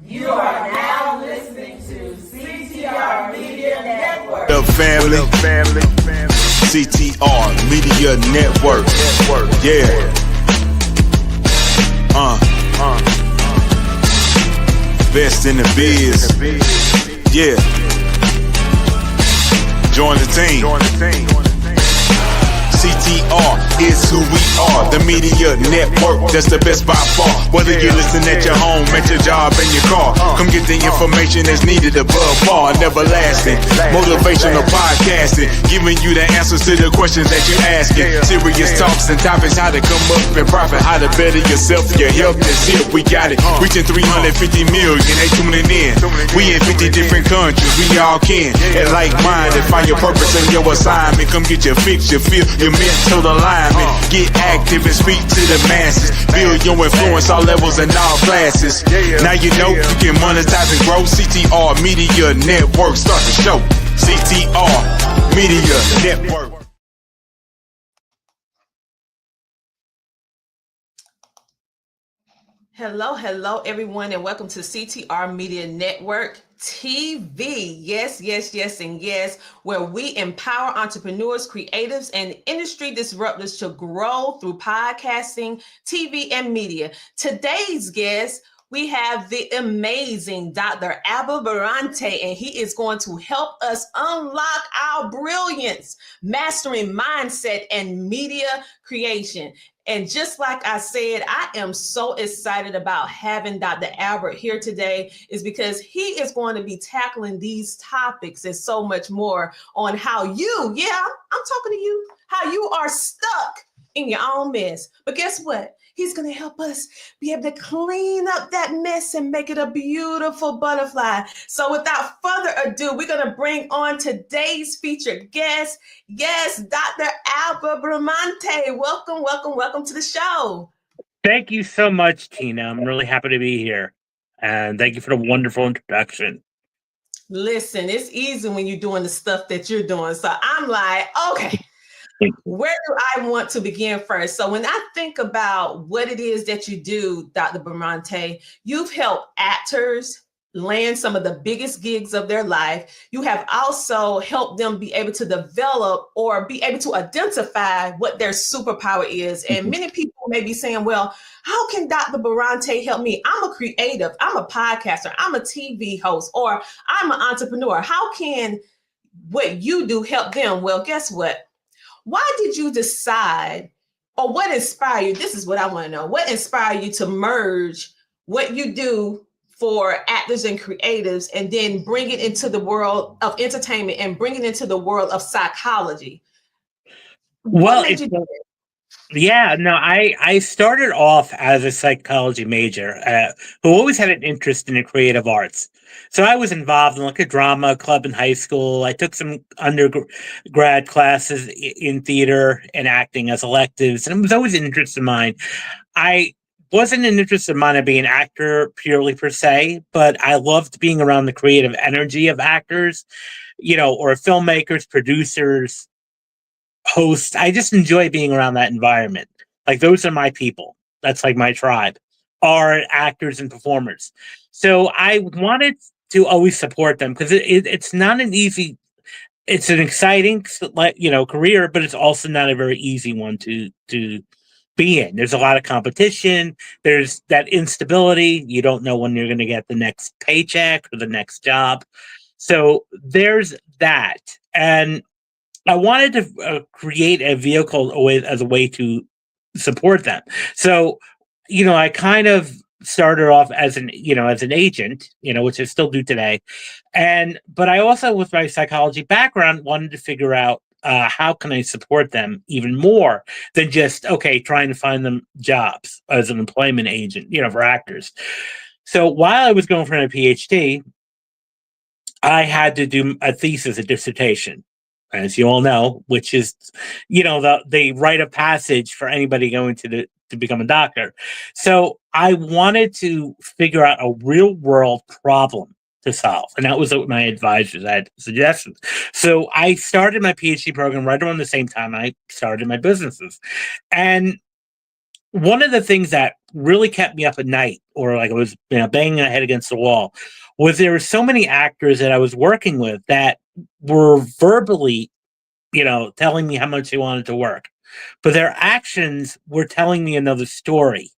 You are now listening to CTR Media Network. The family. CTR Media Network. Yeah. Best in the biz. Yeah. Join the team. CTR is who we are, the media network, that's the best by far. Whether you listen at your home, at your job, in your car, come get the information that's needed above par. Never lasting, motivational podcasting, giving you the answers to the questions that you're asking. Serious talks and topics, how to come up and profit, how to better yourself, your health is here, we got it. Reaching 350 million, they tuning in. We in 50 different countries, we all can. And like-minded, find your purpose and your assignment. Come get your fix, your feel, your mental alignment. Get active and speak to the masses. Build your influence all levels and all classes. Now you know you can monetize and grow. CTR Media Network, start the show. CTR Media Network. Hello, everyone, and welcome to CTR Media Network TV. Yes, and yes, where we empower entrepreneurs, creatives, and industry disruptors to grow through podcasting, TV, and media. Today's guest, we have the amazing Dr. Bramante, and he is going to help us unlock our brilliance, mastering mindset and media creation. And just like I said, I am so excited about having Dr. Albert here today is because he is going to be tackling these topics and so much more on how I'm talking to you, how you are stuck in your own mess. But guess what? He's going to help us be able to clean up that mess and make it a beautiful butterfly. So without further ado, we're going to bring on today's featured guest. Yes, Dr. Albert Bramante. Welcome to the show. Thank you so much, Tina. I'm really happy to be here. And thank you for the wonderful introduction. Listen, it's easy when you're doing the stuff that you're doing. So I'm like, okay. Where do I want to begin first? So when I think about what it is that you do, Dr. Bramante, you've helped actors land some of the biggest gigs of their life. You have also helped them be able to develop or be able to identify what their superpower is. And many people may be saying, well, how can Dr. Bramante help me? I'm a creative, I'm a podcaster, I'm a TV host, or I'm an entrepreneur. How can what you do help them? Well, guess what? Why did you decide, or what inspired you? This is what I want to know. What inspired you to merge what you do for actors and creatives and then bring it into the world of entertainment and bring it into the world of psychology? Well, I started off as a psychology major who always had an interest in the creative arts. So I was involved in like a drama club in high school. I took some undergrad classes in theater and acting as electives, and it was always an interest of mine. I wasn't an interest of mine to be an actor purely per se, but I loved being around the creative energy of actors, or filmmakers, producers, hosts. I just enjoy being around that environment. Like, those are my people. That's like my tribe, are actors and performers. So I wanted to always support them because it's not an easy, it's an exciting, career, but it's also not a very easy one to be in. There's a lot of competition. There's that instability. You don't know when you're going to get the next paycheck or the next job. So there's that. And I wanted to create a vehicle as a way to support them. So, I kind of started off as an agent, which I still do today. But I also, with my psychology background, wanted to figure out how can I support them even more than just, trying to find them jobs as an employment agent, for actors. So while I was going for my PhD, I had to do a dissertation, as you all know, which is, the rite of passage for anybody going to become a doctor. So I wanted to figure out a real world problem to solve. And that was what my advisors had suggested. So I started my PhD program right around the same time I started my businesses. And one of the things that really kept me up at night, or like I was banging my head against the wall, was there were so many actors that I was working with that were verbally, telling me how much they wanted to work, but their actions were telling me another story.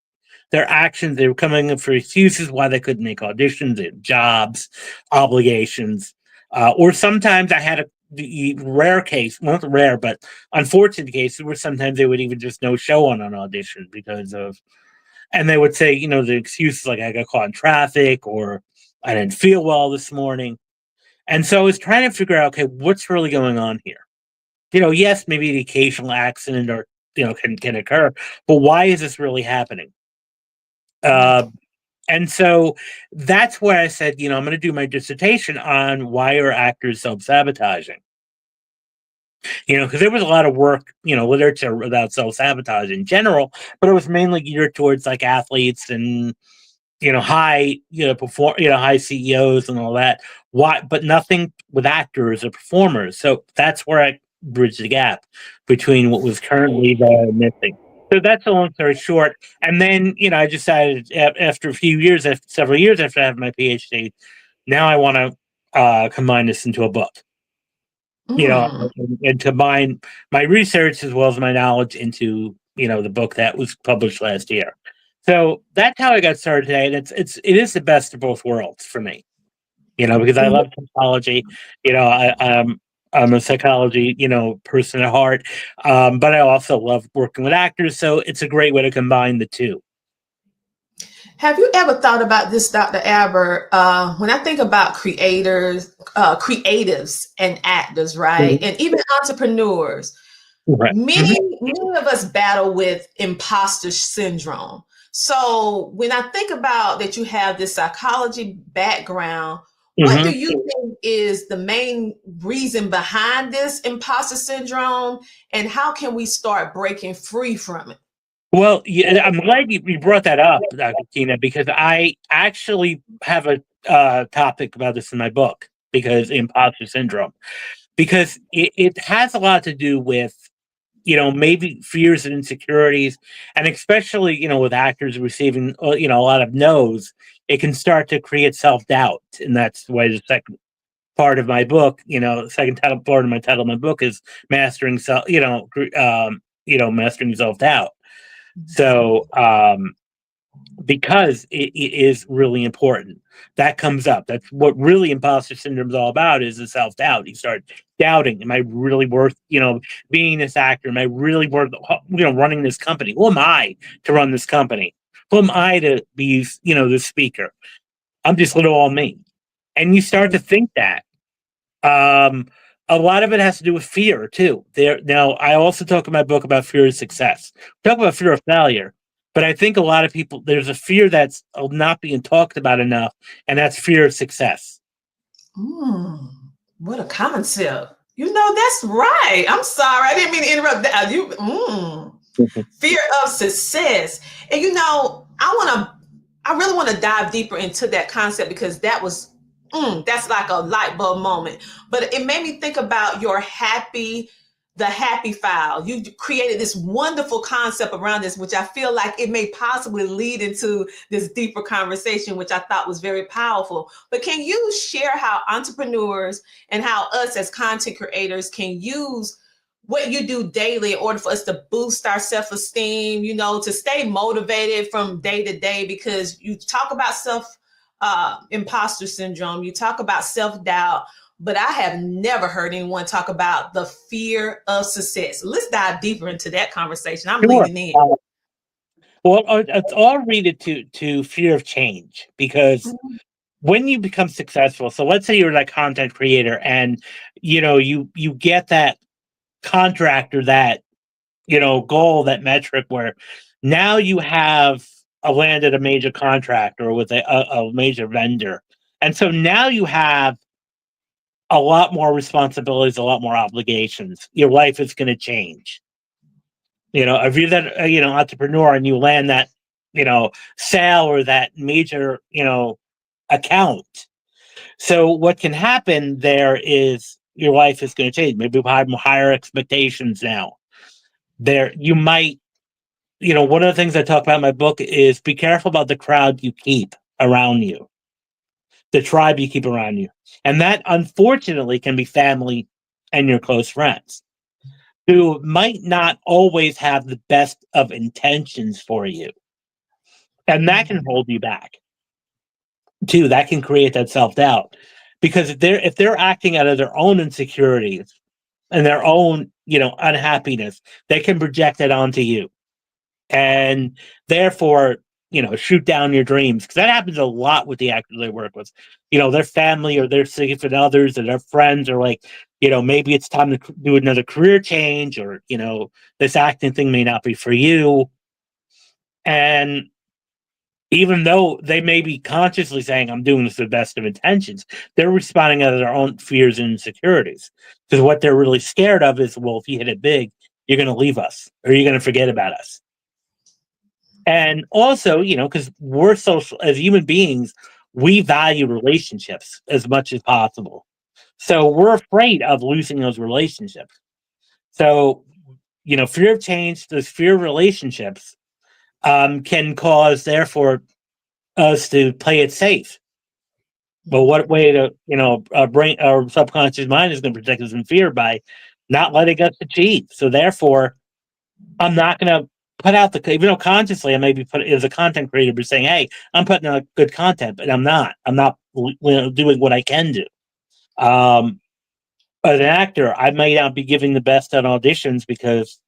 Their actions, they were coming up for excuses why they couldn't make auditions, their jobs, obligations, or sometimes I had the rare case, not rare, but unfortunate cases where sometimes they would even just no show on an audition because of, and they would say, the excuses like I got caught in traffic or I didn't feel well this morning. And so I was trying to figure out, okay, what's really going on here? Yes, maybe the occasional accident or, can occur, but why is this really happening? And so that's where I said, I'm going to do my dissertation on why are actors self-sabotaging. Because there was a lot of work, literature about self-sabotage in general, but it was mainly geared towards like athletes and, high, high CEOs and all that. Why? But nothing with actors or performers. So that's where I bridged the gap between what was currently there and missing. So that's a long story short. And then, I decided after a few years, after several years after I have my PhD, now I want to combine this into a book. And combine my research as well as my knowledge into, the book that was published last year. So that's how I got started today. And it is the best of both worlds for me, because I love psychology. I'm a psychology, person at heart. But I also love working with actors. So it's a great way to combine the two. Have you ever thought about this, Dr. Albert? When I think about creators, creatives and actors, right? Mm-hmm. And even entrepreneurs, right. Many of us battle with imposter syndrome. So when I think about that you have this psychology background, what do you think is the main reason behind this imposter syndrome, and how can we start breaking free from it? Well, yeah, I'm glad you brought that up, Dr. Tina, because I actually have a topic about this in my book, because imposter syndrome, because it has a lot to do with, maybe fears and insecurities, and especially, with actors receiving, a lot of no's, it can start to create self-doubt. And that's why the second part of my book, second part of my title of my book is mastering mastering self-doubt. So, because it is really important, that comes up. That's what really imposter syndrome is all about, is the self-doubt. You start doubting, am I really worth, being this actor? Am I really worth, running this company? Who am I to run this company? Who am I to be, the speaker? I'm just little old me. And you start to think that. A lot of it has to do with fear too. Now, I also talk in my book about fear of success. Talk about fear of failure, but I think a lot of people, there's a fear that's not being talked about enough, and that's fear of success. What a concept! That's right. I'm sorry, I didn't mean to interrupt that. Fear of success, and I really want to dive deeper into that concept, because that's like a light bulb moment. But it made me think about the happy file. You created this wonderful concept around this, which I feel like it may possibly lead into this deeper conversation, which I thought was very powerful. But can you share how entrepreneurs and how us as content creators can use what you do daily in order for us to boost our self-esteem, to stay motivated from day to day? Because you talk about imposter syndrome, you talk about self-doubt, but I have never heard anyone talk about the fear of success. Let's dive deeper into that conversation. I'm leaning in. Well, it's all related to fear of change, because when you become successful, so let's say you're like content creator and you get that contract or that goal, that metric, where now you have landed a major contract or with a major vendor, and so now you have a lot more responsibilities, a lot more obligations. Your life is going to change. If you're that entrepreneur and you land that sale or that major account, so what can happen there is your life is going to change. Maybe you have higher expectations now. There, you might one of the things I talk about in my book is be careful about the crowd you keep around you, the tribe you keep around you. And that, unfortunately, can be family and your close friends who might not always have the best of intentions for you. And that can hold you back, too. That can create that self-doubt. Because if they're acting out of their own insecurities and their own, unhappiness, they can project that onto you. And therefore, shoot down your dreams. Because that happens a lot with the actors I work with. Their family or their significant others or their friends are like, maybe it's time to do another career change, or, this acting thing may not be for you. And even though they may be consciously saying, I'm doing this with the best of intentions, they're responding out of their own fears and insecurities. Because what they're really scared of is, well, if you hit it big, you're going to leave us or you're going to forget about us. And also, because we're social as human beings, we value relationships as much as possible. So we're afraid of losing those relationships. So, fear of change, those fear of relationships can cause, therefore, us to play it safe. But what way to, our brain, our subconscious mind is going to protect us from fear by not letting us achieve. So therefore, I'm not going to put out even though consciously I may be put as a content creator, but saying, hey, I'm putting out good content, but I'm not doing what I can do. As an actor, I may not be giving the best at auditions because,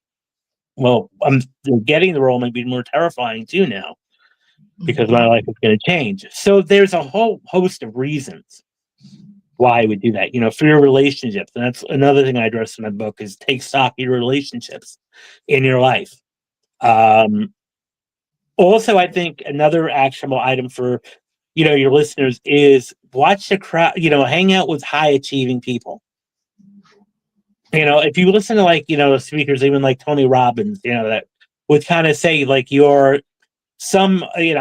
well, I'm getting the role may be more terrifying too now because my life is going to change. So there's a whole host of reasons why we do that. For your relationships, and that's another thing I address in my book is take stock of your relationships in your life. Also, I think another actionable item for your listeners is watch the crowd. Hang out with high achieving people. If you listen to speakers, even like Tony Robbins, that would kind of say like I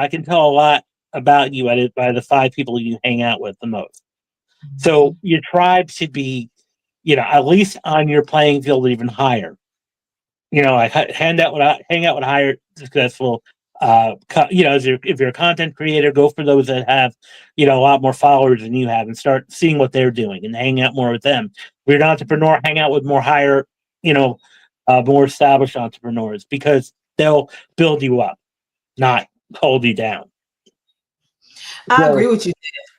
can tell a lot about you by the 5 people you hang out with the most. So your tribe should be, at least on your playing field, even higher. I hang out with higher successful. If you're a content creator, go for those that have, a lot more followers than you have, and start seeing what they're doing and hang out more with them. If you're an entrepreneur, hang out with more higher, more established entrepreneurs because they'll build you up, not hold you down. I agree with you.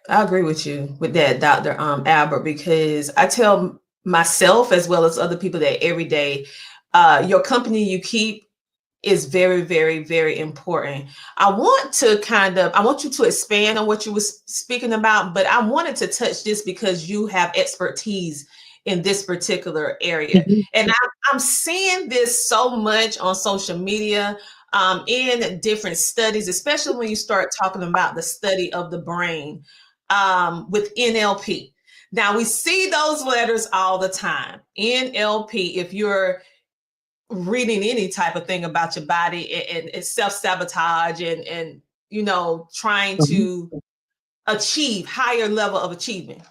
I agree with you with that, Dr. Albert, because I tell myself as well as other people that every day, your company you keep is very, very, very important. I want you to expand on what you were speaking about, but I wanted to touch this because you have expertise in this particular area. And I'm seeing this so much on social media, in different studies, especially when you start talking about the study of the brain with NLP. Now we see those letters all the time. NLP, if you're reading any type of thing about your body and self-sabotage and trying to achieve higher level of achievement.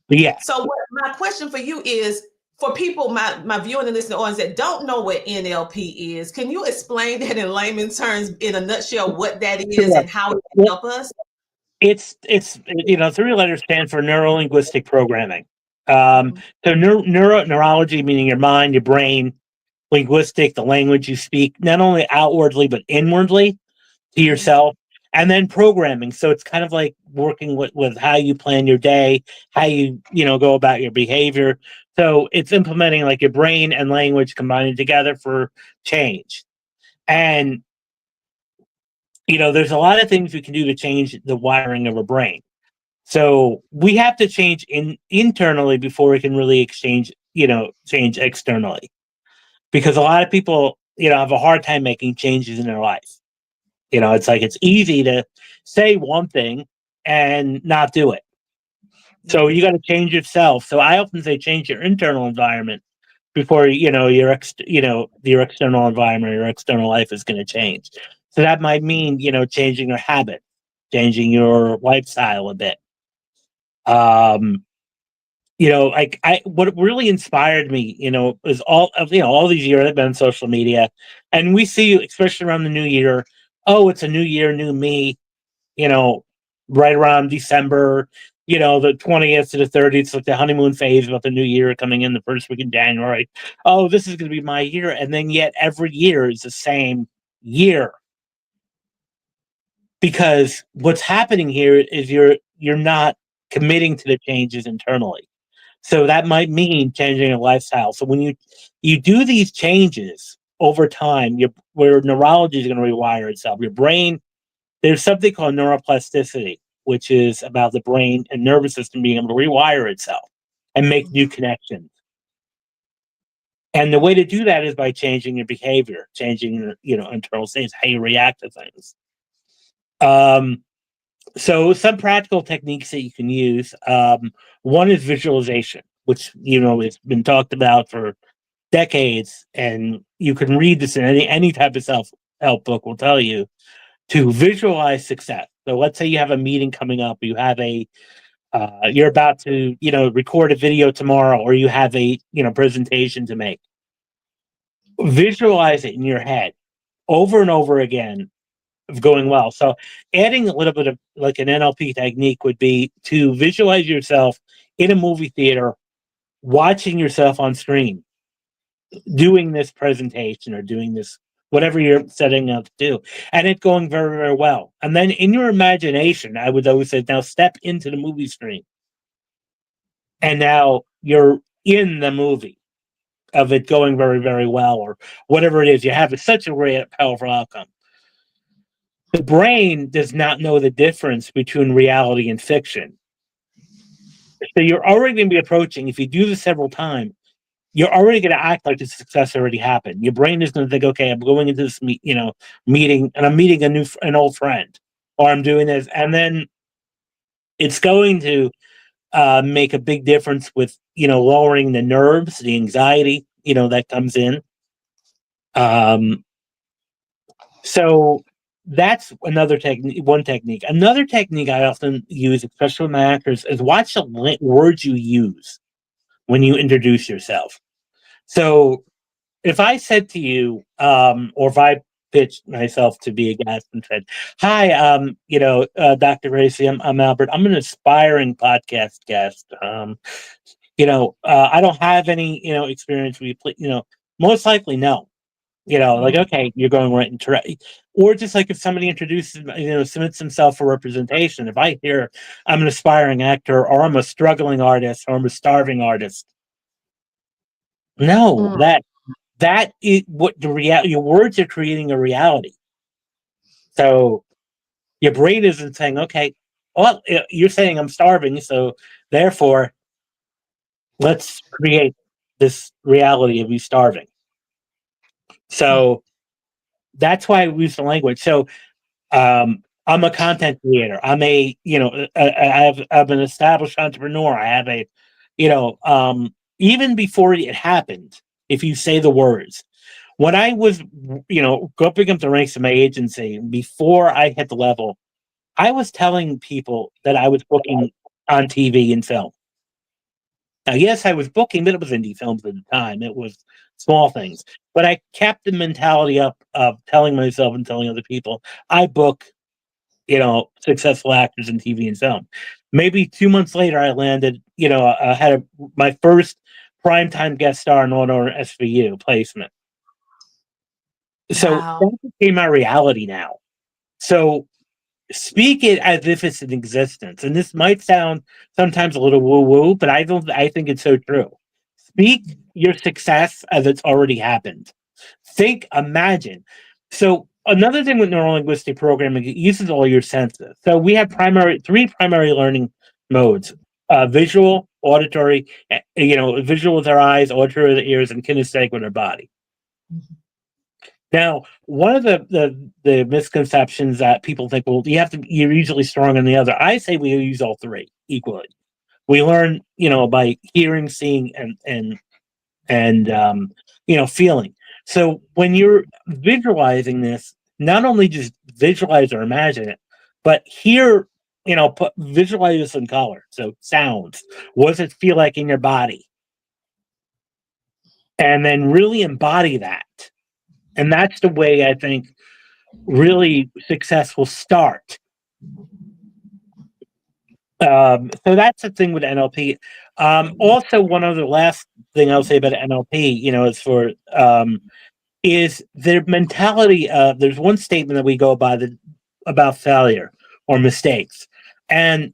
Yeah. So my question for you is, for people, my viewing and listening audience that don't know what NLP is, can you explain that in layman's terms in a nutshell what that is and how it can help us? It's 3 letters stand for neuro-linguistic programming. So neurology, meaning your mind, your brain, linguistic, the language you speak, not only outwardly but inwardly to yourself, and then programming. So it's kind of like working with how you plan your day, how you go about your behavior. So it's implementing like your brain and language combining together for change. And there's a lot of things we can do to change the wiring of a brain. So we have to change internally before we can really change externally. Because a lot of people, have a hard time making changes in their life. It's like it's easy to say one thing and not do it. So you got to change yourself. So I often say change your internal environment before your external environment, your external life is going to change. So that might mean changing your habit, changing your lifestyle a bit. what really inspired me, is all these years I've been on social media, and we see, especially around the new year, oh, it's a new year, new me, you know, right around December, the 20th to the 30th, like the honeymoon phase about the new year coming in the first week in January. Oh, this is going to be my year. And then yet every year is the same year. Because what's happening here is you're not committing to the changes internally. So that might mean changing your lifestyle. So when you do these changes over time, where neurology is going to rewire itself, your brain, there's something called neuroplasticity, which is about the brain and nervous system being able to rewire itself and make new connections. And the way to do that is by changing your behavior, changing your internal states, how you react to things. So some practical techniques that you can use. One is visualization, which has been talked about for decades, and you can read this in any type of self-help book will tell you to visualize success. So let's say you have a meeting coming up, you have you're about to record a video tomorrow, or you have a presentation to make. Visualize it in your head over and over again of going well. So adding a little bit of like an NLP technique would be to visualize yourself in a movie theater, watching yourself on screen, doing this presentation or doing this, whatever you're setting up to do, and it going very, very well. And then in your imagination, I would always say, now step into the movie screen. And now you're in the movie of it going very, very well, or whatever it is. You have such a great, powerful outcome. The brain does not know the difference between reality and fiction. So you're already going to be approaching, if you do this several times, you're already going to act like the success already happened. Your brain is going to think, okay, I'm going into this meeting, and I'm meeting an old friend, or I'm doing this, and then it's going to make a big difference with lowering the nerves, the anxiety that comes in. So that's another technique. One technique. Another technique I often use, especially with my actors, is watch the words you use when you introduce yourself. So if I said to you, or if I pitched myself to be a guest and said, "Hi, Dr. Racy, I'm Albert. I'm an aspiring podcast guest. I don't have any, experience. Most likely no. Like, okay, you're going right into, or just like if somebody introduces, submits himself for representation. If I hear I'm an aspiring actor, or I'm a struggling artist, or I'm a starving artist, no, that is what the reality. Your words are creating a reality. So your brain isn't saying, okay, well, you're saying I'm starving, so therefore, let's create this reality of you starving. So that's why I use the language. So I'm a content creator. I'm I'm an established entrepreneur. I have even before it happened, if you say the words, when I was, going up the ranks of my agency, before I hit the level, I was telling people that I was booking on TV and film. Now, yes, I was booking, but it was indie films at the time. It was small things. But I kept the mentality up of telling myself and telling other people, I book, successful actors in TV and film. Maybe 2 months later, I landed, I had my first primetime guest star in Honor SVU placement. So that became my reality now. So speak it as if it's in existence. And this might sound sometimes a little woo-woo, but I think it's so true. Speak your success as it's already happened. Imagine. So another thing with neurolinguistic programming, it uses all your senses. So we have three primary learning modes: visual, auditory, visual with our eyes, auditory with our ears, and kinesthetic with our body. Now, one of the misconceptions that people think, well, you're usually strong on the other. I say we use all three equally. We learn, by hearing, seeing, and feeling. So when you're visualizing this, not only just visualize or imagine it, but hear, visualize this in color. So sounds. What does it feel like in your body? And then really embody that. And that's the way I think really successful start. So that's the thing with NLP. Also, one other last thing I'll say about NLP, is their mentality. There's one statement that we go by about failure or mistakes, and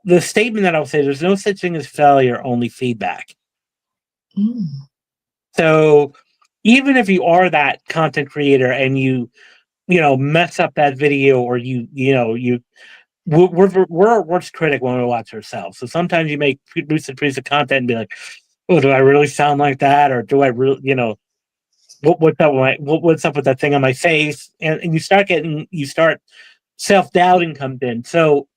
the statement that I'll say: there's no such thing as failure, only feedback. Mm. So even if you are that content creator and you mess up that video, or we're our worst critic when we watch ourselves. So sometimes you make produce a piece of content and be like, "Oh, do I really sound like that?" Or do I really, what's up with that thing on my face? And you start self-doubting comes in. So,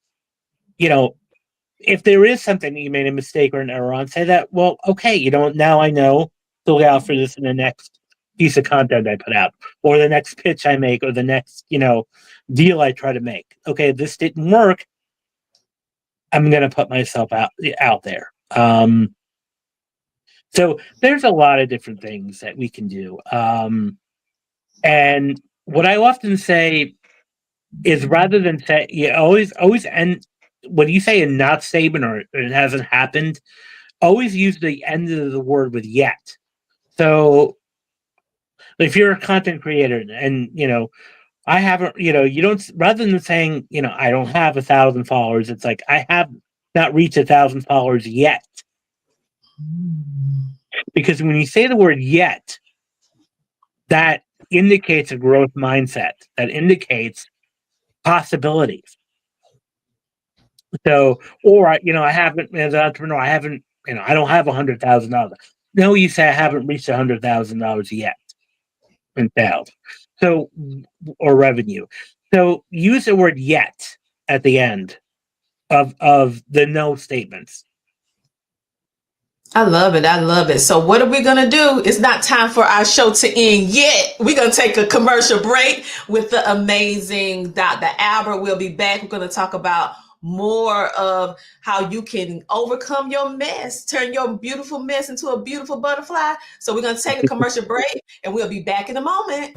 if there is something that you made a mistake or an error on, say that, well, okay, now I know to look out for this in the next piece of content I put out, or the next pitch I make, or the next, deal I try to make. Okay, this didn't work. I'm going to put myself out there. So there's a lot of different things that we can do. And what I often say is, rather than say, always end, when you say a not statement or it hasn't happened, always use the end of the word with yet. So if you're a content creator and, I haven't, you don't, rather than saying, I don't have 1,000 followers, it's like, I have not reached 1,000 followers yet. Because when you say the word yet, that indicates a growth mindset. That indicates possibilities. So, or, I haven't, as an entrepreneur, I haven't, I don't have $100,000. No, you say I haven't reached $100,000 yet in sales. So, or revenue. So use the word yet at the end of the no statements. I love it. I love it. So what are we going to do? It's not time for our show to end yet. We're going to take a commercial break with the amazing Dr. Albert. We'll be back. We're going to talk about more of how you can overcome your mess, turn your beautiful mess into a beautiful butterfly. So we're going to take a commercial break and we'll be back in a moment.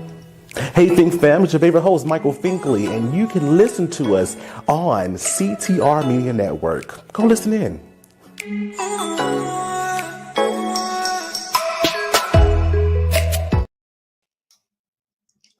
Hey Think Fam, it's your favorite host, Michael Finkley, and you can listen to us on CTR Media Network. Go listen in.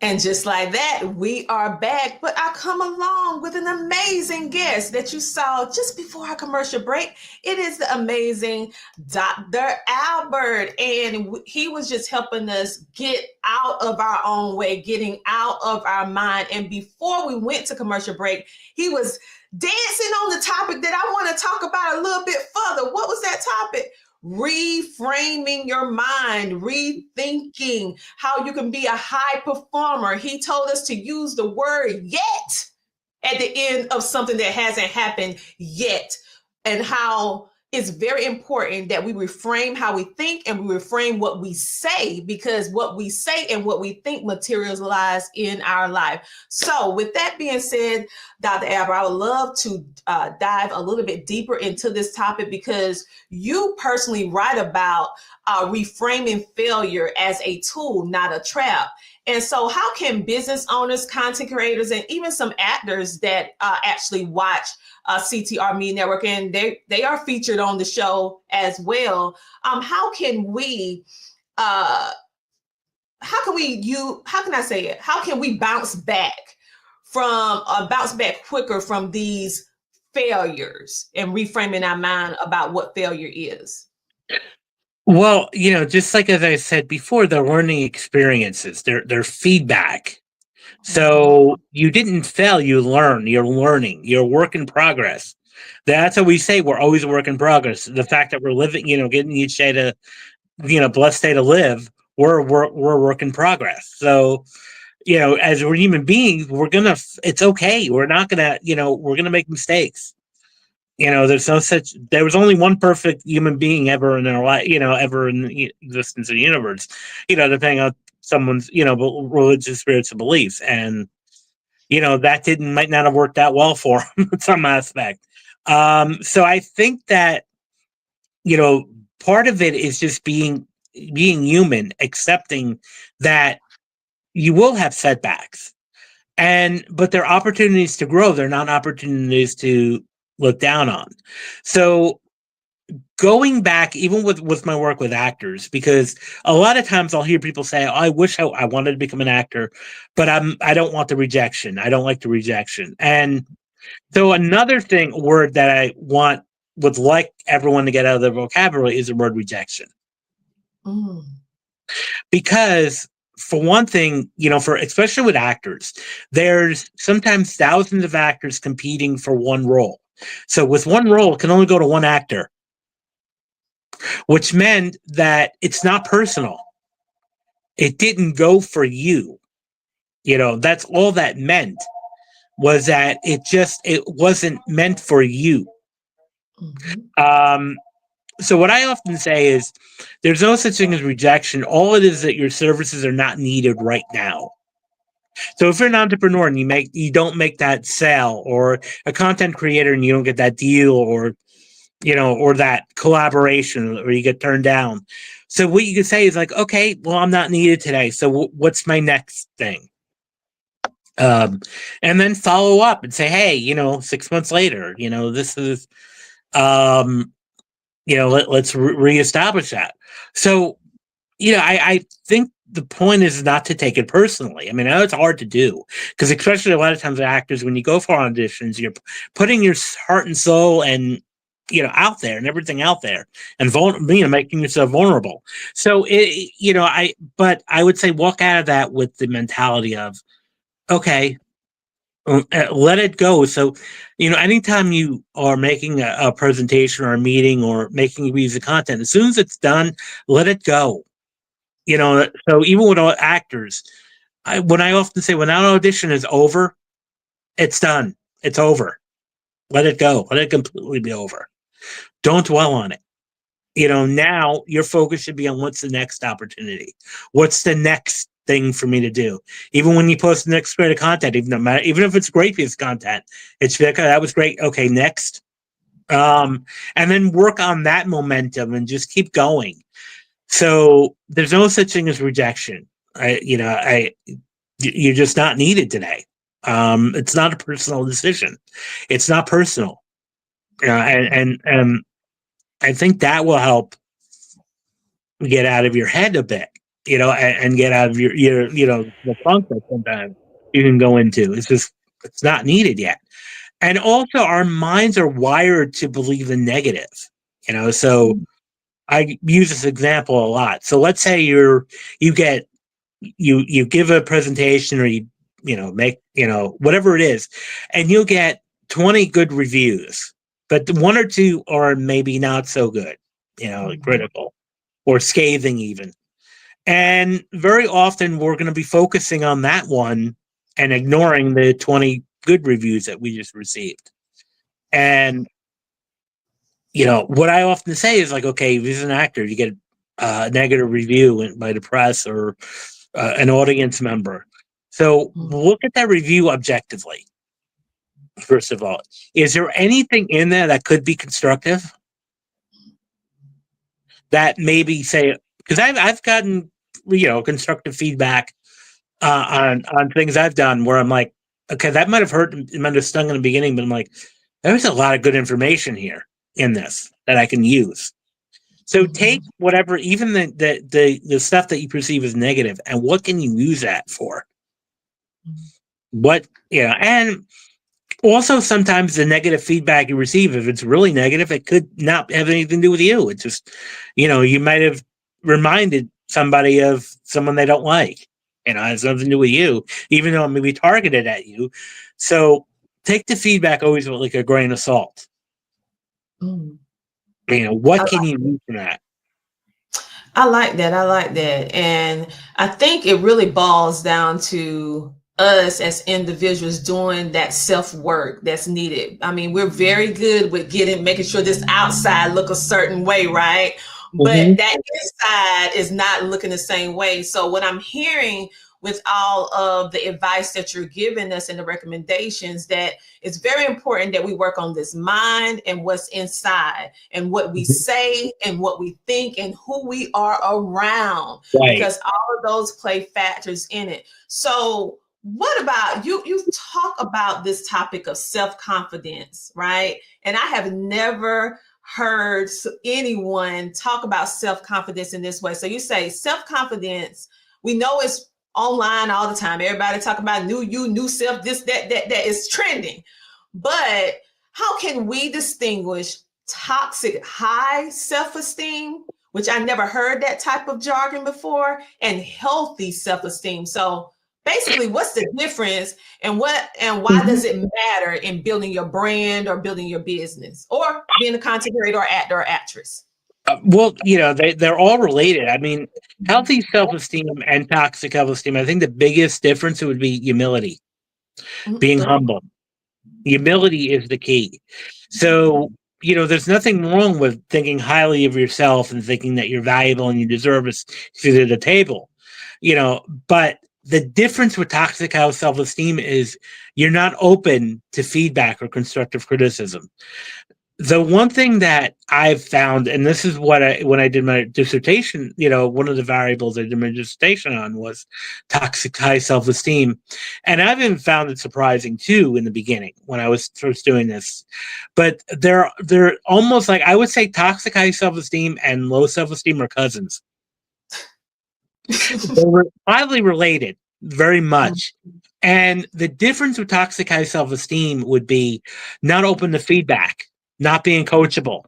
And just like that, we are back. But I come along with an amazing guest that you saw just before our commercial break. It is the amazing Dr. Albert. And he was just helping us get out of our own way, getting out of our mind. And before we went to commercial break, he was dancing on the topic that I want to talk about a little bit further. What was that topic? Reframing your mind, rethinking how you can be a high performer. He told us to use the word yet at the end of something that hasn't happened yet, and how it's very important that we reframe how we think and we reframe what we say, because what we say and what we think materialize in our life. So with that being said, Dr. Albert, I would love to dive a little bit deeper into this topic, because you personally write about reframing failure as a tool, not a trap. And so how can business owners, content creators, and even some actors that actually watch CTR Media Network, and they are featured on the show as well, how can we bounce back quicker from these failures and reframing our mind about what failure is? Well, just like as I said before, they're learning experiences, they're feedback. So you didn't fail, you learn, you're learning, you're a work in progress. That's what we say, we're always a work in progress. The fact that we're living, getting each day to, blessed day to live, we're a work in progress. So, as we're human beings, it's okay. We're not gonna, we're gonna make mistakes. There was only one perfect human being ever in our life, ever in the existence of the universe, depending on someone's, religious spirits and beliefs. And, that might not have worked out well for him in some aspect. So I think that, part of it is just being human, accepting that you will have setbacks, but they're opportunities to grow. They're not opportunities to look down on. So going back, even with my work with actors, because a lot of times I'll hear people say, I wish I wanted to become an actor, but I don't want the rejection. I don't like the rejection. And so another word that I would like everyone to get out of their vocabulary is the word rejection. Mm. Because for one thing, especially with actors, there's sometimes thousands of actors competing for one role. So with one role, it can only go to one actor, which meant that it's not personal. It didn't go for you. That's all that meant, was that it wasn't meant for you. Mm-hmm. So what I often say is there's no such thing as rejection. All it is that your services are not needed right now. So if you're an entrepreneur and you don't make that sale, or a content creator and you don't get that deal, or that collaboration, or you get turned down. So what you can say is like, okay, well, I'm not needed today. So what's my next thing? And then follow up and say, hey, 6 months later, this is, let's reestablish that. So, I think the point is not to take it personally. I mean, I know it's hard to do, because especially a lot of times actors, when you go for auditions, you're putting your heart and soul and, out there and everything out there, and making yourself vulnerable. So, but I would say walk out of that with the mentality of, okay, let it go. So, anytime you are making a presentation or a meeting or making a piece of content, as soon as it's done, let it go. So even with actors, when I often say, when that audition is over, it's done. It's over. Let it go. Let it completely be over. Don't dwell on it. Now your focus should be on what's the next opportunity. What's the next thing for me to do? Even when you post the next bit of content, even if it's great piece of content, it's like, oh, that was great. Okay, next. And then work on that momentum and just keep going. So there's no such thing as rejection. You're just not needed today. It's not a personal decision. It's not personal. And I think that will help get out of your head a bit, and get out of your the funk that sometimes you can go into. It's not needed yet. And also our minds are wired to believe in negative, so I use this example a lot. So let's say you give a presentation, or you make, whatever it is, and you'll get 20 good reviews, but one or two are maybe not so good, critical or scathing even. And very often we're going to be focusing on that one and ignoring the 20 good reviews that we just received. And what I often say is like, okay, if you're an actor, you get a negative review by the press or an audience member. So look at that review objectively. First of all, is there anything in there that could be constructive? That maybe say, because I've gotten constructive feedback on things I've done where I'm like, okay, that might have hurt, it might have stung in the beginning, but I'm like, there's a lot of good information here in this that I can use. So take whatever, even the stuff that you perceive as negative, and what can you use that for? What, and also sometimes the negative feedback you receive, if it's really negative, it could not have anything to do with you. It's just, you might have reminded somebody of someone they don't like. It has nothing to do with you, even though it may be targeted at you. So take the feedback always with like a grain of salt. What can you do from that? I like that. And I think it really boils down to us as individuals doing that self-work that's needed. I mean, we're very good with making sure this outside look a certain way, right? But that inside is not looking the same way. So what I'm hearing with all of the advice that you're giving us and the recommendations, that it's very important that we work on this mind and what's inside and what we say and what we think and who we are around, Right. because all of those play factors in it. So what about you? You talk about this topic of self-confidence, right? And I have never heard anyone talk about self-confidence in this way. So you say self-confidence, we know it's online all the time. Everybody talk about new you, new self, this, that is trending. But how can we distinguish toxic high self-esteem, which I never heard that type of jargon before, and healthy self-esteem? So basically, what's the difference, and why does it matter in building your brand or building your business or being a content creator or actor or actress? Well, they're all related. I mean, healthy self-esteem and toxic self-esteem, I think the biggest difference would be humility, being humble. Humility is the key. So, there's nothing wrong with thinking highly of yourself and thinking that you're valuable and you deserve a seat at the table, but the difference with toxic self-esteem is you're not open to feedback or constructive criticism. The one thing that I've found, and this is when I did my dissertation, one of the variables I did my dissertation on was toxic high self-esteem. And I've even found it surprising too in the beginning when I was first doing this. But they're almost like, I would say toxic high self-esteem and low self-esteem are cousins. They were highly related, very much. And the difference with toxic high self-esteem would be not open to feedback, not being coachable.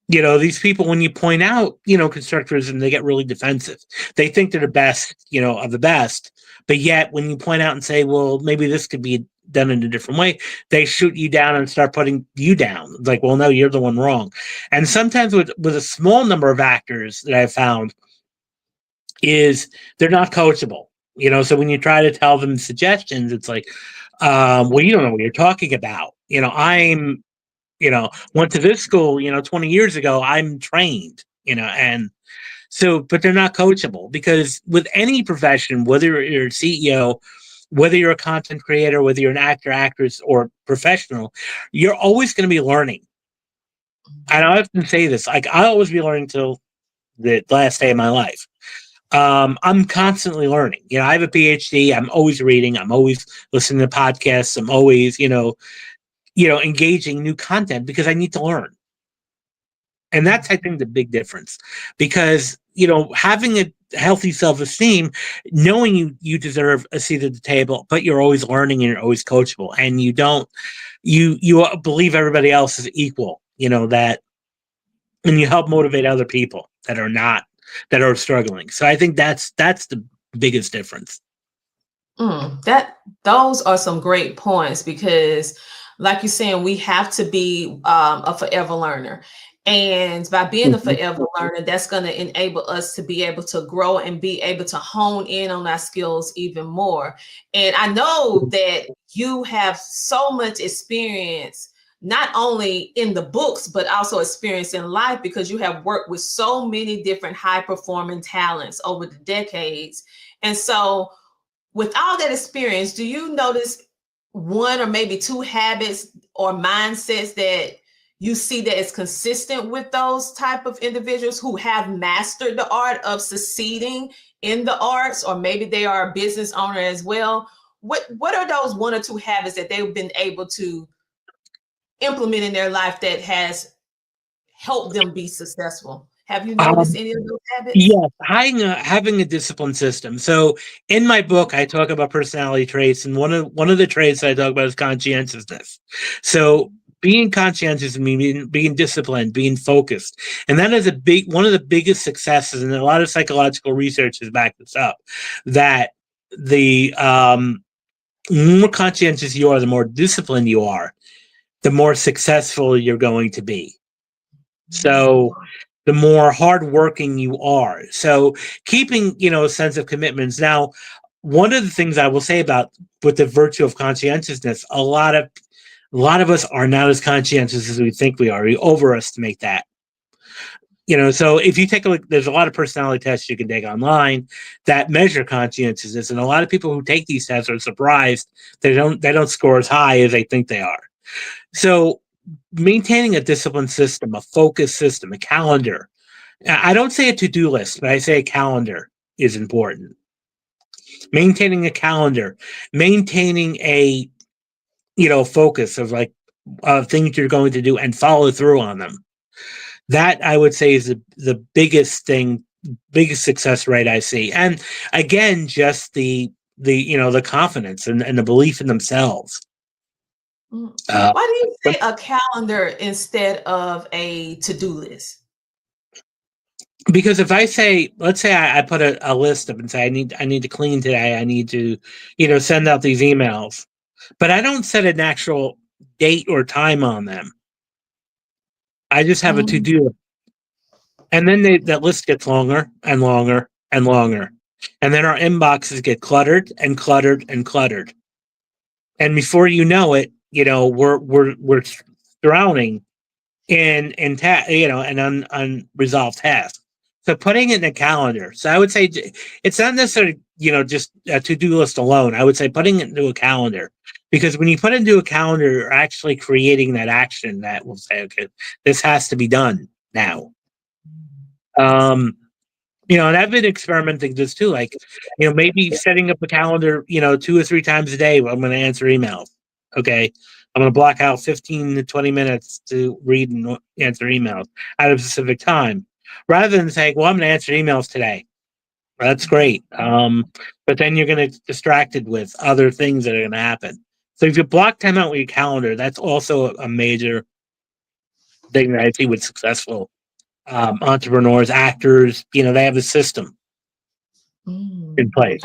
These people, when you point out, constructivism, they get really defensive. They think they're the best, of the best. But yet when you point out and say, well, maybe this could be done in a different way, they shoot you down and start putting you down. It's like, well, no, you're the one wrong. And sometimes with a small number of actors that I've found, is they're not coachable, so when you try to tell them suggestions, it's like, well, you don't know what you're talking about. I'm, went to this school, 20 years ago, I'm trained, and so, but they're not coachable, because with any profession, whether you're a CEO, whether you're a content creator, whether you're an actor, actress, or professional, you're always going to be learning. And I often say this, like, I'll always be learning till the last day of my life. I'm constantly learning. I have a PhD. I'm always reading. I'm always listening to podcasts. I'm always, engaging new content because I need to learn. And that's, I think, the big difference, because, having a healthy self-esteem, knowing you deserve a seat at the table, but you're always learning and you're always coachable, and you don't, you believe everybody else is equal, that, and you help motivate other people that are struggling. So I think that's the biggest difference. Those are some great points, because like you're saying, we have to be a forever learner. And by being a forever learner, that's going to enable us to be able to grow and be able to hone in on our skills even more. And I know that you have so much experience, not only in the books, but also experience in life, because you have worked with so many different high performing talents over the decades. And so with all that experience, do you notice one or maybe two habits or mindsets that you see that is consistent with those type of individuals who have mastered the art of succeeding in the arts, or maybe they are a business owner as well? What are those one or two habits that they've been able to implement in their life that has helped them be successful? Have you noticed any of those habits? Yeah, having a disciplined system. So in my book, I talk about personality traits, and one of the traits I talk about is conscientiousness. So being conscientious and being disciplined, being focused, and that is one of the biggest successes. And a lot of psychological research has backed this up. That the more conscientious you are, the more disciplined you are, the more successful you're going to be. So the more hardworking you are. So keeping, a sense of commitments. Now, one of the things I will say about with the virtue of conscientiousness, a lot of us are not as conscientious as we think we are. We overestimate that. So if you take a look, there's a lot of personality tests you can take online that measure conscientiousness, and a lot of people who take these tests are surprised they don't score as high as they think they are. So maintaining a disciplined system, a focused system, a calendar. I don't say a to-do list, but I say a calendar is important. Maintaining a calendar, maintaining a focus of things you're going to do and follow through on them. That I would say is the biggest success rate I see. And again, just the confidence and the belief in themselves. Why do you say a calendar instead of a to-do list? Because if I say, let's say I put a list up and say I need to clean today, I need to, send out these emails, but I don't set an actual date or time on them. I just have a to-do list. And then that list gets longer and longer and longer. And then our inboxes get cluttered and cluttered and cluttered. And before you know it, we're drowning in unresolved tasks. So putting it in a calendar. So I would say it's not necessarily, just a to-do list alone. I would say putting it into a calendar, because when you put it into a calendar, you're actually creating that action that will say, okay, this has to be done now. And I've been experimenting this too. Maybe setting up a calendar, 2 or 3 times a day. I'm going to answer emails. Okay. I'm going to block out 15 to 20 minutes to read and answer emails at a specific time, rather than saying, well, I'm going to answer emails today. Well, that's great. But then you're going to get distracted with other things that are going to happen. So if you block time out with your calendar, that's also a major thing that I see with successful entrepreneurs, actors. They have a system in place.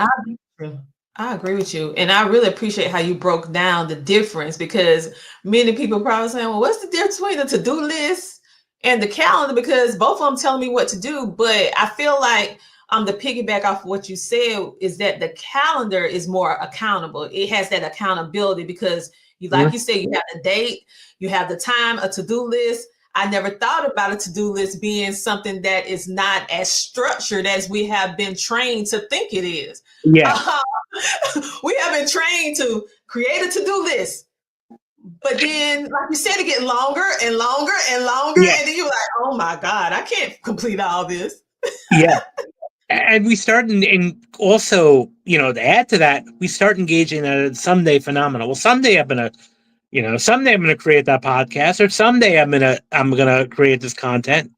I agree with you. And I really appreciate how you broke down the difference, because many people probably saying, well, what's the difference between the to-do list and the calendar? Because both of them telling me what to do. But I feel like the piggyback off of what you said is that the calendar is more accountable. It has that accountability because you said, you have the date, you have the time, a to-do list. I never thought about a to-do list being something that is not as structured as we have been trained to think it is. Yeah. We have been trained to create a to-do list, but then, like you said, it get longer and longer and longer, and then you're like, oh my God, I can't complete all this. Yeah. And we start, and also, to add to that, we start engaging in a someday phenomenon. Well, someday I'm going to create that podcast, or someday I'm going to create this content.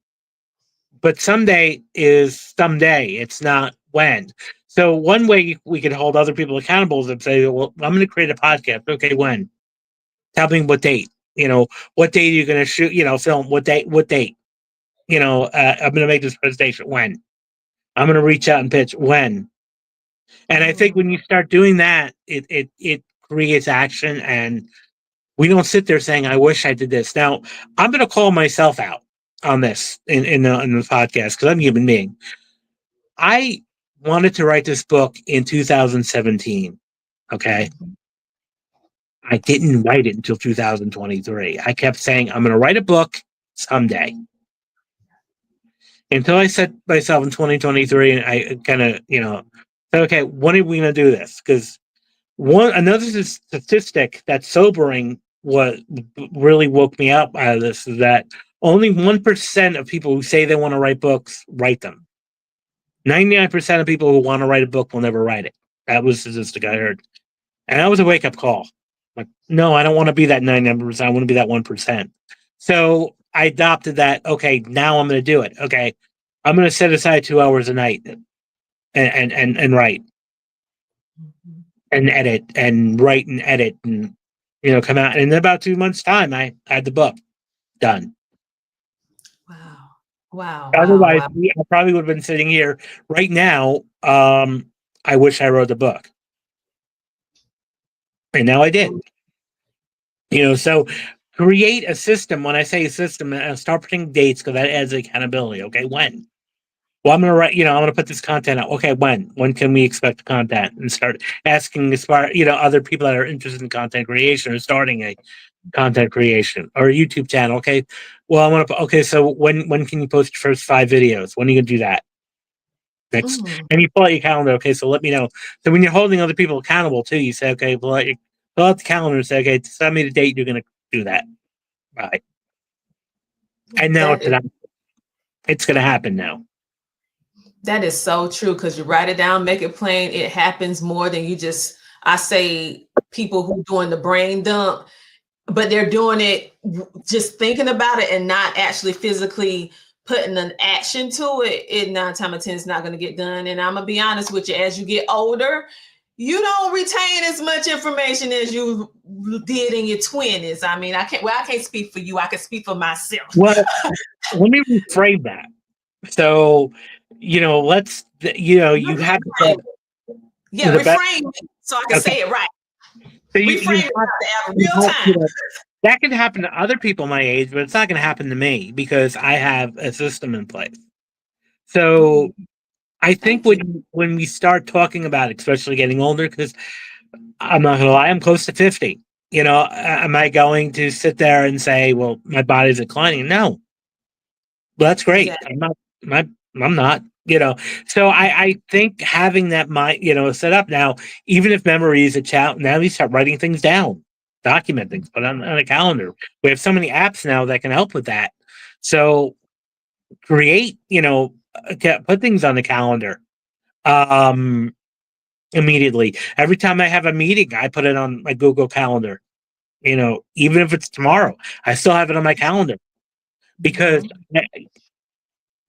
But someday is someday. It's not when. So one way we could hold other people accountable is to say, well, I'm going to create a podcast. Okay, when? Tell me what date. What date are you going to shoot, film? What date? I'm going to make this presentation. When? I'm going to reach out and pitch. When? And I think when you start doing that, it creates action, and we don't sit there saying, I wish I did this. Now, I'm going to call myself out on this in the podcast, because I'm a human being. I wanted to write this book in 2017. Okay. I didn't write it until 2023. I kept saying, I'm going to write a book someday. Until I set myself in 2023, and I kind of, said, okay, when are we going to do this? Because another statistic that's sobering, what really woke me up out of this, is that only 1% of people who say they want to write books write them. 99% of people who want to write a book will never write it. That was the statistic I heard. And that was a wake-up call. Like, no, I don't want to be that 99%. I want to be that 1%. So I adopted that. Okay, now I'm going to do it. Okay, I'm going to set aside 2 hours a night and write and edit and write and edit and, come out. And in about 2 months' time, I had the book done. Wow. Otherwise, I probably would have been sitting here right now. I wish I wrote the book. And now I did. So create a system. When I say a system, start putting dates, because that adds accountability. Okay, when? Well, I'm going to write, I'm going to put this content out. Okay, when? When can we expect the content? And start asking other people that are interested in content creation or starting content creation or a YouTube channel. Okay. Well, I want to, okay. So when can you post your first 5 videos? When are you going to do that? Next, and you pull out your calendar. Okay. So let me know. So when you're holding other people accountable too, you say, okay, pull out the calendar and say, okay, send me the date you're going to do that. Right. And now it's going to happen now. That is so true, because you write it down, make it plain. It happens more than you just, I say people who doing the brain dump, but they're doing it just thinking about it and not actually physically putting an action to it. It 9 times out of 10 is not going to get done. And I'm going to be honest with you, as you get older, you don't retain as much information as you did in your 20s. I mean, I can't speak for you. I can speak for myself. Well, let me reframe that. So, you have reframe so I can say it right. So reframe real time. That can happen to other people my age, but it's not going to happen to me because I have a system in place. So I think when we start talking about it, especially getting older, because I'm not going to lie, I'm close to 50. Am I going to sit there and say, well, my body's declining? No. Well, that's great. Exactly. I'm not. So I think having that mind, set up now, even if memory is a challenge, now you start writing things down, document things, put on a calendar. We have so many apps now that can help with that. So create, put things on the calendar immediately. Every time I have a meeting, I put it on my Google Calendar. Even if it's tomorrow, I still have it on my calendar because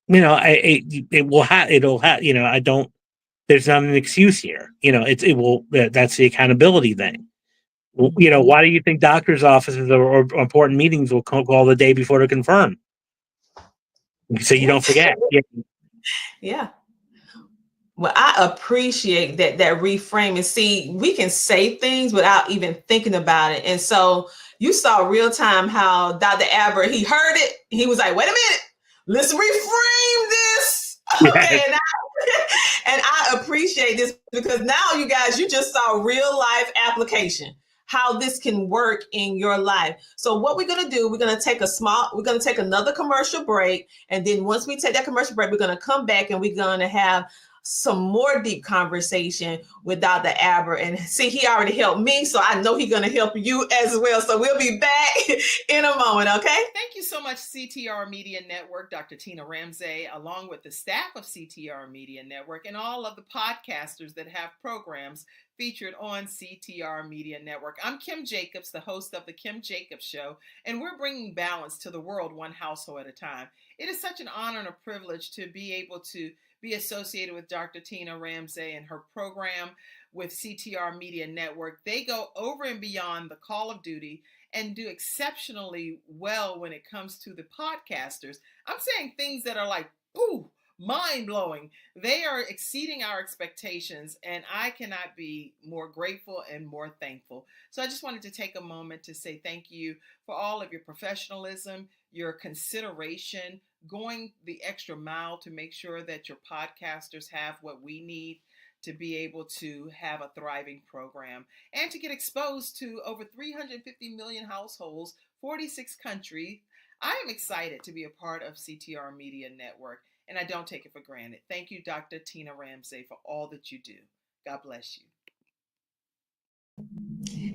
it'll have, I don't, there's not an excuse here. That's the accountability thing. Why do you think doctors' offices or important meetings will call the day before to confirm? So you don't forget. Yeah. Well, I appreciate that reframing. See, we can say things without even thinking about it. And so you saw real time how Dr. Albert, he heard it. He was like, wait a minute. Let's reframe this. Okay. Yes. And I appreciate this because now you guys, you just saw real life application, how this can work in your life. So what we're going to do, we're going to take another commercial break. And then once we take that commercial break, we're going to come back and we're going to have some more deep conversation with Dr. Albert. And see, he already helped me, so I know he's going to help you as well. So we'll be back in a moment, okay? Thank you so much, CTR Media Network, Dr. Tina Ramsay, along with the staff of CTR Media Network and all of the podcasters that have programs featured on CTR Media Network. I'm Kim Jacobs, the host of The Kim Jacobs Show, and we're bringing balance to the world one household at a time. It is such an honor and a privilege to be able to be associated with Dr. Tina Ramsay and her program with CTR Media Network. They go over and beyond the call of duty and do exceptionally well when it comes to the podcasters. I'm saying things that are like, ooh, mind-blowing. They are exceeding our expectations, and I cannot be more grateful and more thankful. So I just wanted to take a moment to say thank you for all of your professionalism, your consideration, going the extra mile to make sure that your podcasters have what we need to be able to have a thriving program and to get exposed to over 350 million households, 46 countries. I am excited to be a part of CTR Media Network, and I don't take it for granted. Thank you, Dr. Tina Ramsay, for all that you do. God bless you.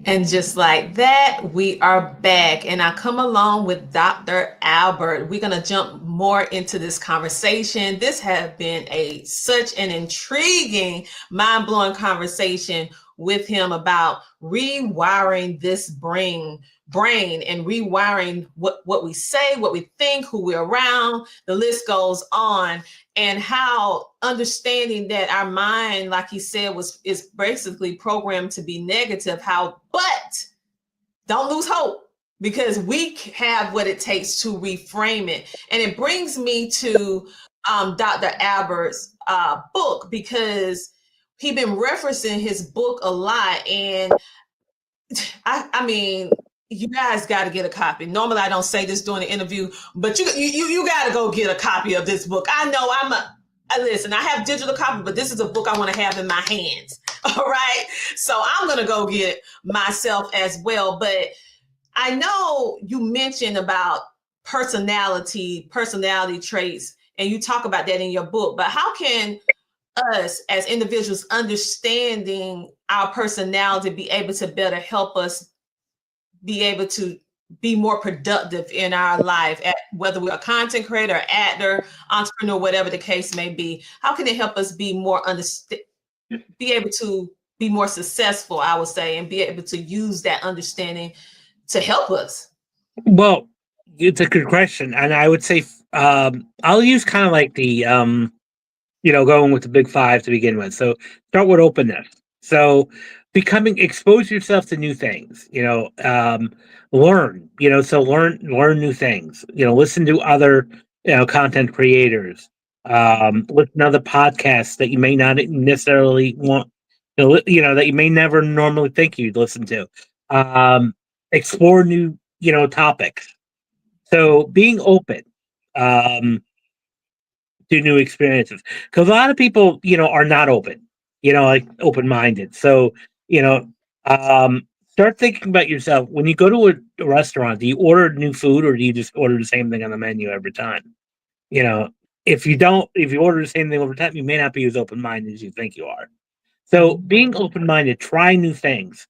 And just like that, we are back. And I come along with Dr. Albert. We're going to jump more into this conversation. This has been such an intriguing, mind-blowing conversation with him about rewiring this brain and rewiring what we say, what we think, who we're around. The list goes on. And how understanding that our mind, like he said, is basically programmed to be negative. But don't lose hope, because we have what it takes to reframe it. And it brings me to Dr. Albert's book, because he's been referencing his book a lot. And I mean, you guys got to get a copy. Normally, I don't say this during the interview, but you got to go get a copy of this book. I know listen, I have digital copy, but this is a book I want to have in my hands. All right. So I'm going to go get myself as well. But I know you mentioned about personality traits, and you talk about that in your book, but how can us as individuals understanding our personality be able to better help us be able to be more productive in our life, whether we're a content creator, actor, entrepreneur, whatever the case may be? How can it help us be more be able to be more successful, I would say, and be able to use that understanding to help us? Well, it's a good question, and I would say I'll use kind of like the going with the big five to begin with. So start with openness. So expose yourself to new things. Learn. Learn new things. Listen to other content creators. Listen to other podcasts that you may not necessarily want. That you may never normally think you'd listen to. Explore new topics. So being open. To new experiences, because a lot of people are not open, like open-minded. So you know start thinking about yourself when you go to a restaurant. Do you order new food, or do you just order the same thing on the menu every time? you know if you order the same thing over time, you may not be as open-minded as you think you are. So being open-minded, try new things,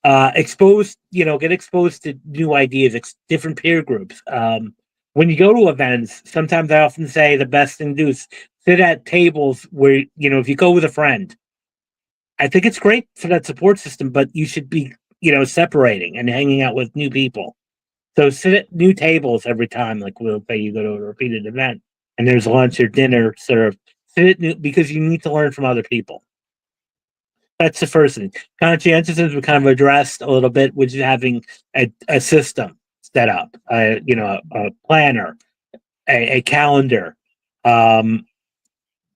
get exposed to new ideas, different peer groups. When you go to events, sometimes I often say the best thing to do is sit at tables where, if you go with a friend, I think it's great for that support system, but you should be, separating and hanging out with new people. So sit at new tables every time, like we'll say you go to a repeated event and there's lunch or dinner served. Sit at new, because you need to learn from other people. That's the first thing. Conscientiousness we kind of addressed a little bit, which is having a system set up, a planner, a calendar, a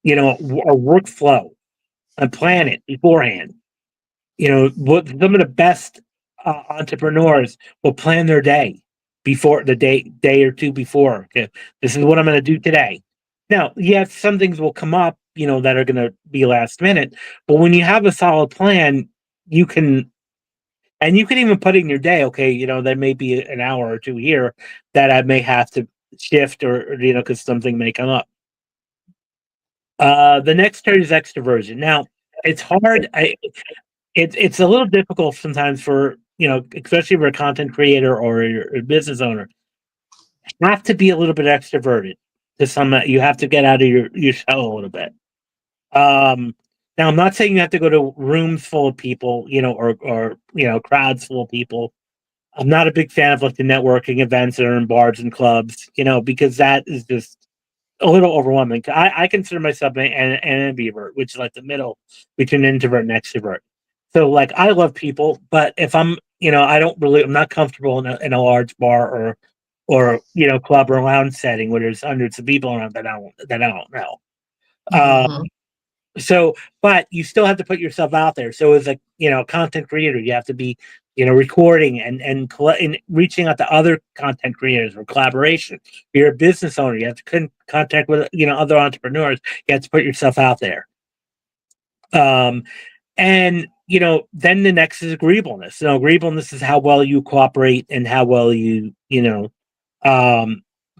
workflow, and plan it beforehand. What some of the best entrepreneurs will plan their day before the day or two before. Okay, this is what I'm going to do today. Now, yes, some things will come up, that are going to be last minute. But when you have a solid plan, you can, and you can even put in your day. Okay, there may be an hour or two here that I may have to shift, or because something may come up. The next part is extroversion. Now, it's hard. It's a little difficult sometimes for especially if you're a content creator or you're a business owner. You have to be a little bit extroverted to some. You have to get out of your shell a little bit. Now, I'm not saying you have to go to rooms full of people, or crowds full of people. I'm not a big fan of like the networking events that are in bars and clubs, because that is just a little overwhelming. I consider myself an ambivert, which is like the middle between introvert and extrovert. So, like, I love people, but if I'm, I'm not comfortable in a large bar or club or lounge setting where there's hundreds of people around that I don't know. Mm-hmm. So, but you still have to put yourself out there. So, as a content creator, you have to be recording and reaching out to other content creators for collaboration. If you're a business owner, you have to contact with other entrepreneurs. You have to put yourself out there. And then the next is agreeableness. So agreeableness is how well you cooperate and how well you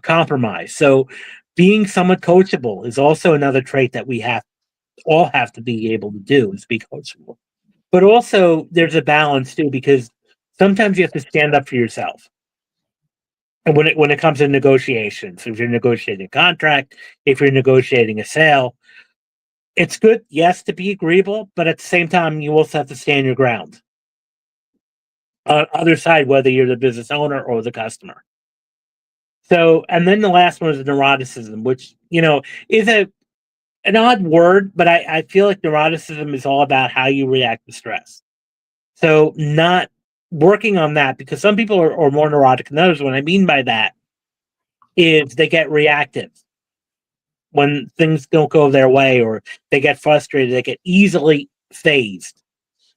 compromise. So being somewhat coachable is also another trait that we all have to be able to do, is be coachable. But also there's a balance too, because sometimes you have to stand up for yourself. And when it comes to negotiations, if you're negotiating a contract, if you're negotiating a sale, it's good, yes, to be agreeable, but at the same time, you also have to stand your ground. Other side, whether you're the business owner or the customer. So, and then the last one is neuroticism, which is an odd word, but I feel like neuroticism is all about how you react to stress. So not working on that, because some people are more neurotic than others. What I mean by that is they get reactive when things don't go their way, or they get frustrated. They get easily phased.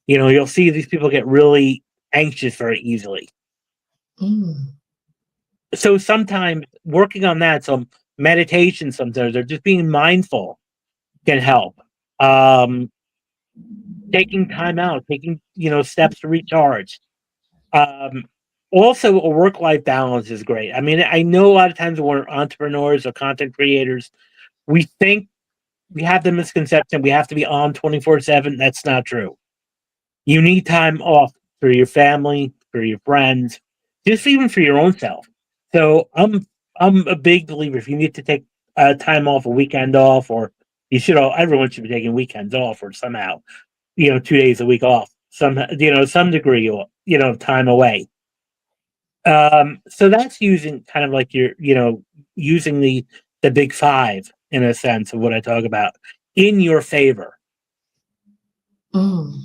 You'll see these people get really anxious very easily. So sometimes working on that, some meditation sometimes, or just being mindful can help. Taking time out, taking steps to recharge. also a work-life balance is great. I mean, I know a lot of times when we're entrepreneurs or content creators, we think we have the misconception we have to be on 24/7. That's not true. You need time off for your family, for your friends, just even for your own self. So I'm a big believer. If you need to take time off, a weekend off, or you should all everyone should be taking weekends off, or somehow 2 days a week off, some degree of time away. So that's using kind of like using the big five in a sense of what I talk about in your favor. Mm.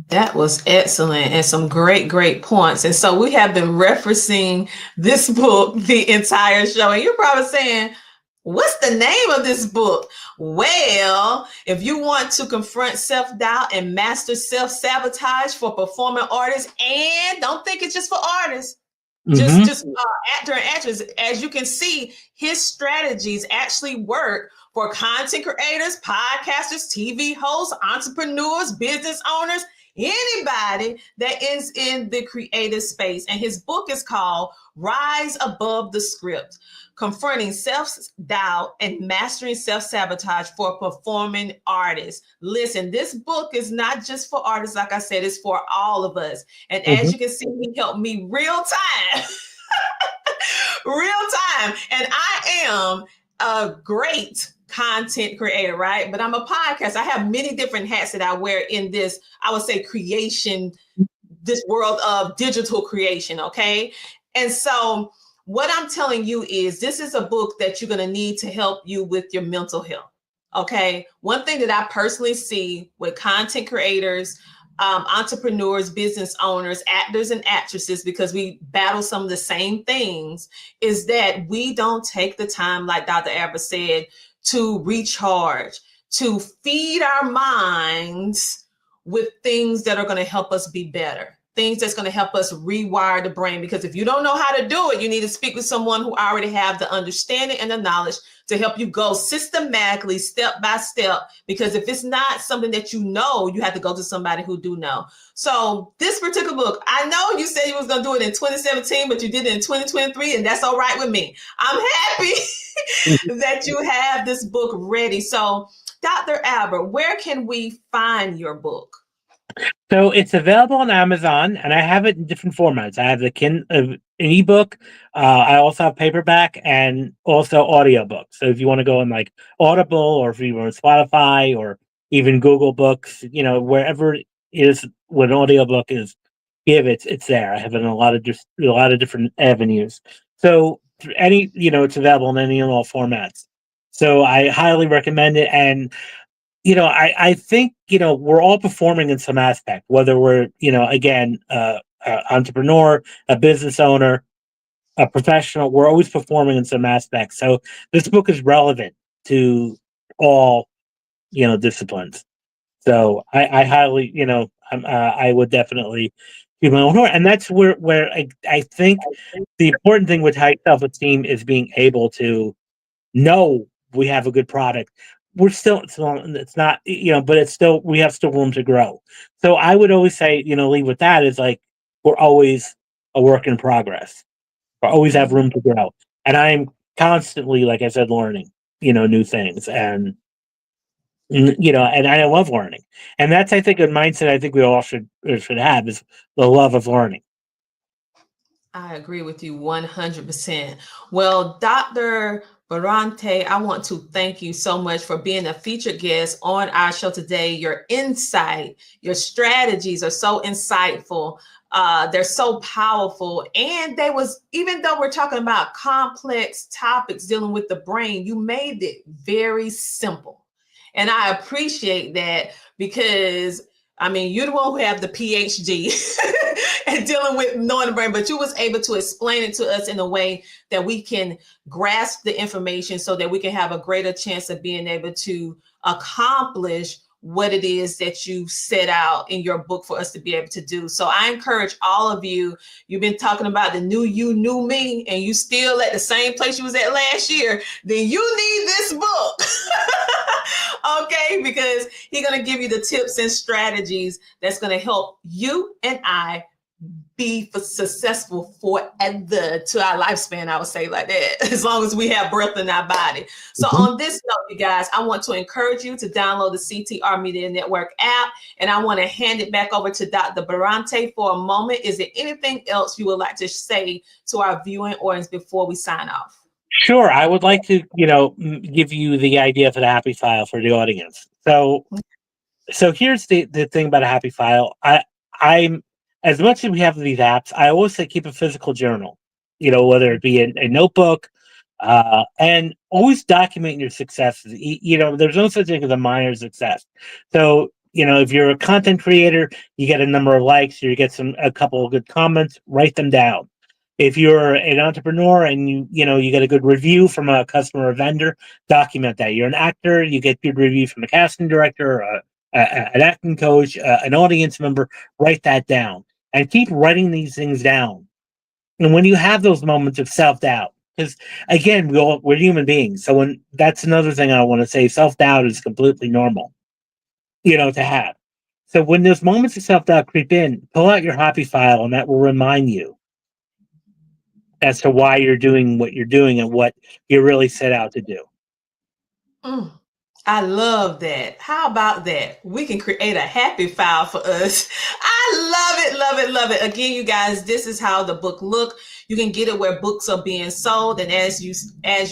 That was excellent and some great, great points. And so we have been referencing this book the entire show. And you're probably saying, what's the name of this book? Well, if you want to confront self-doubt and master self-sabotage for performing artists, and don't think it's just for artists, just actor and actors, as you can see, his strategies actually work for content creators, podcasters, TV hosts, entrepreneurs, business owners, anybody that is in the creative space. And his book is called Rise Above the Script: Confronting Self-Doubt and Mastering Self-Sabotage for Performing Artists. Listen, this book is not just for artists. Like I said, it's for all of us. And as you can see, he helped me real time. Real time. And I am a great content creator, right? But I'm a podcaster. I have many different hats that I wear in this, I would say, creation, this world of digital creation, okay? And so what I'm telling you is this is a book that you're going to need to help you with your mental health, okay? One thing that I personally see with content creators, entrepreneurs, business owners, actors and actresses, because we battle some of the same things, is that we don't take the time, like Dr. Aber said, to recharge, to feed our minds with things that are going to help us be better, things that's going to help us rewire the brain. Because if you don't know how to do it, you need to speak with someone who already have the understanding and the knowledge to help you go systematically, step by step. Because if it's not something that you know, you have to go to somebody who do know. So this particular book, I know you said you was going to do it in 2017, but you did it in 2023, and that's all right with me. I'm happy that you have this book ready. So Dr. Albert, where can we find your book? So it's available on Amazon, and I have it in different formats. I have an ebook. I also have paperback and also audiobook. So if you want to go on like Audible, or if you want Spotify, or even Google Books, wherever it is when audiobook is, it's there. I have it in a lot of different avenues. So it's available in any and all formats. So I highly recommend it. And I think, we're all performing in some aspect, whether we're, again, entrepreneur, a business owner, a professional, we're always performing in some aspect. So this book is relevant to all, disciplines. So I highly, I would definitely do my own work. And that's where I think the important thing with high self-esteem is being able to know we have a good product. It's not, but it's still, we have still room to grow. So I would always say, leave with that is like, we're always a work in progress. We always have room to grow. And I'm constantly, like I said, learning, new things. And, and I love learning. And that's, I think, a mindset I think we all should have, is the love of learning. I agree with you 100%. Well, Dr. Bramante, I want to thank you so much for being a featured guest on our show today. Your insight, your strategies are so insightful. They're so powerful. And even though we're talking about complex topics dealing with the brain, you made it very simple. And I appreciate that, because you're the one who have the PhD and dealing with knowing the brain, but you was able to explain it to us in a way that we can grasp the information so that we can have a greater chance of being able to accomplish what it is that you set out in your book for us to be able to do. So I encourage all of you, you've been talking about the new you, new me, and you still at the same place you was at last year, then you need this book. Okay, because he's going to give you the tips and strategies that's going to help you and I be successful forever to our lifespan, I would say like that, as long as we have breath in our body. So on this note, you guys, I want to encourage you to download the CTR Media Network app, and I want to hand it back over to Dr. Bramante for a moment. Is there anything else you would like to say to our viewing audience before we sign off? Sure. I would like to, give you the idea for the happy file for the audience. So here's the thing about a happy file. I'm as much as we have these apps, I always say keep a physical journal, whether it be a notebook, and always document your successes. There's no such thing as a minor success. So, if you're a content creator, you get a number of likes, you get a couple of good comments, write them down. If you're an entrepreneur and you get a good review from a customer or vendor, document that. You're an actor, you get good review from a casting director, an acting coach, an audience member, write that down. And keep writing these things down. And when you have those moments of self-doubt, because again, we're human beings. So that's another thing I want to say, self-doubt is completely normal, to have. So when those moments of self-doubt creep in, pull out your happy file, and that will remind you as to why you're doing what you're doing and what you really set out to do. I love that. How about that? We can create a happy file for us. I love it, love it, love it. Again, you guys, this is how the book look. You can get it where books are being sold. And as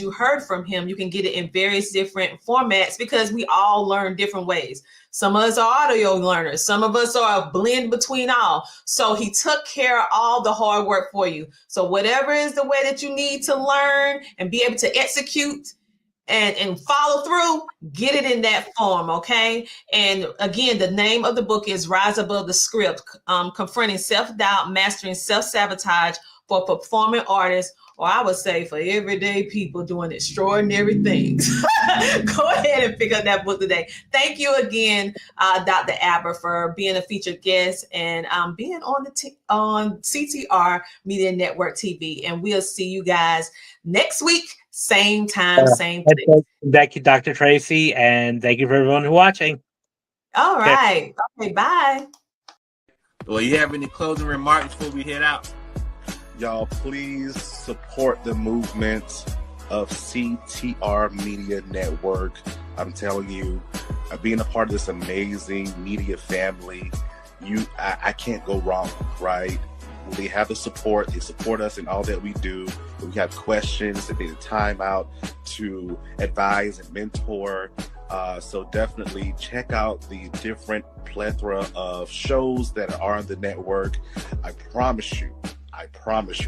you heard from him, you can get it in various different formats because we all learn different ways. Some of us are audio learners. Some of us are a blend between all. So he took care of all the hard work for you. So whatever is the way that you need to learn and be able to execute and follow through, get it in that form, okay? And again, the name of the book is Rise Above the Script, Confronting Self-Doubt, Mastering Self-Sabotage for Performing Artists, or I would say for everyday people doing extraordinary things. Go ahead and pick up that book today. Thank you again, Dr. Aber, for being a featured guest and being on on CTR Media Network TV. And we'll see you guys next week. Same time, same place. Thank you, Dr. Tracy, and thank you for everyone who's watching. All right. Okay, bye. Well, you have any closing remarks before we head out? Y'all, please support the movement of CTR Media Network. I'm telling you, being a part of this amazing media family, I can't go wrong, right? They have the support. They support us in all that we do. If we have questions, they take the time out to advise and mentor. So definitely check out the different plethora of shows that are on the network. I promise you,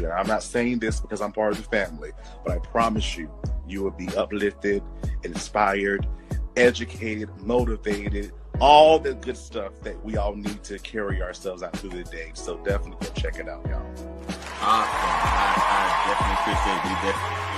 and I'm not saying this because I'm part of the family, but I promise you, you will be uplifted, inspired, educated, motivated, all the good stuff that we all need to carry ourselves out through the day. So definitely go check it out, y'all. Awesome. I definitely appreciate you.